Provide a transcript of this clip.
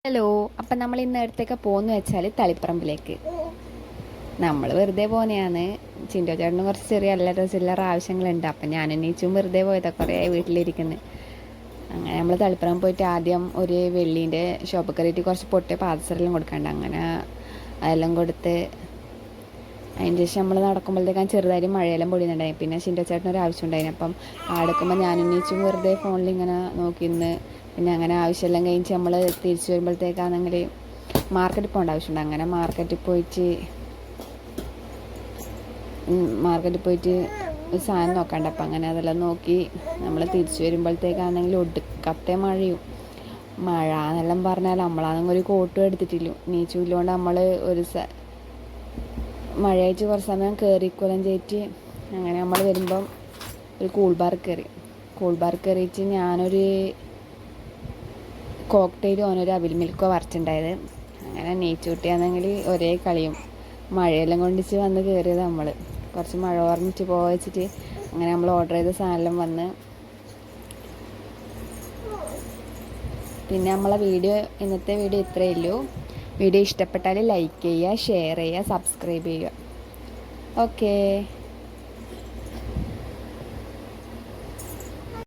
Hello. അപ്പം നമ്മൾ ഇന്ന് അടുത്തൊക്കെ പോകുന്നു വെച്ചാൽ തളിപ്പറമ്പിലേക്ക് നമ്മൾ വെറുതെ പോകുന്നതാണ്. ചിൻ്റെ ചേട്ടന് കുറച്ച് ചെറിയ അല്ലറ ചില്ലറ ആവശ്യങ്ങളുണ്ട്. അപ്പം ഞാൻ എണീച്ചും വെറുതെ പോയതാണ്. കുറേ വീട്ടിലിരിക്കുന്നത്. അങ്ങനെ നമ്മൾ തളിപ്പറമ്പ് പോയിട്ട് ആദ്യം ഒരു വെള്ളീൻ്റെ ഷോപ്പ് കയറിയിട്ട് കുറച്ച് പൊട്ടിയ പാദസരെല്ലാം കൊടുക്കണ്ട. അങ്ങനെ അതെല്ലാം കൊടുത്ത് അതിന് ശേഷം നമ്മൾ നടക്കുമ്പോഴത്തേക്കാണ് ചെറുതായിട്ട് മഴയെല്ലാം പൊടിയുന്നുണ്ടായി. പിന്നെ ചിൻ്റെ ചേട്ടനൊരു ആവശ്യം ഉണ്ടായിരുന്നു. അപ്പം അടുക്കുമ്പോൾ ഞാൻ എണീച്ചും വെറുതെ ഫോണിൽ ഇങ്ങനെ നോക്കിയിരുന്ന് പിന്നെ അങ്ങനെ ആവശ്യമെല്ലാം കഴിഞ്ഞ് നമ്മൾ തിരിച്ചു വരുമ്പോഴത്തേക്കാണെങ്കിൽ മാർക്കറ്റിൽ പോകേണ്ട ആവശ്യമുണ്ട്. അങ്ങനെ മാർക്കറ്റിൽ പോയിട്ട് ഒരു സാധനം നോക്കണ്ട. അപ്പം അങ്ങനെ അതെല്ലാം നോക്കി നമ്മൾ തിരിച്ചു വരുമ്പോഴത്തേക്കാണെങ്കിൽ ഒടുക്കത്തെ മഴ എന്നെല്ലാം പറഞ്ഞാൽ നമ്മളാണെങ്കിൽ ഒരു കോട്ടും എടുത്തിട്ടില്ല. നീച്ചുമില്ലോണ്ട് നമ്മൾ ഒരു മഴയച്ച് കുറച്ച് സമയം കയറിക്കൊല്ലം ചെയ്തിട്ട് അങ്ങനെ നമ്മൾ വരുമ്പം ഒരു കൂൾ ബാർ കയറിയിട്ട് ഞാനൊരു കോക്ടെയിലും ഓനൊരു അവിൽ മിൽക്കോ വരച്ചിട്ടുണ്ടായത്. അങ്ങനെ നെയ്ച്ചൂട്ടിയാണെങ്കിൽ ഒരേ കളിയും മഴയെല്ലാം കൊണ്ടിച്ച് വന്ന് കയറിയത്. നമ്മൾ കുറച്ച് മഴ ഓർമ്മിച്ച് പോവച്ചിട്ട് അങ്ങനെ നമ്മൾ ഓർഡർ ചെയ്ത സാധനം വന്ന്. പിന്നെ ഇന്നത്തെ വീഡിയോ ഇത്രയേ ഉള്ളൂ. വീഡിയോ ഇഷ്ടപ്പെട്ടാൽ ലൈക്ക് ചെയ്യുക, ഷെയർ ചെയ്യുക, സബ്സ്ക്രൈബ് ചെയ്യുക. ഓക്കേ.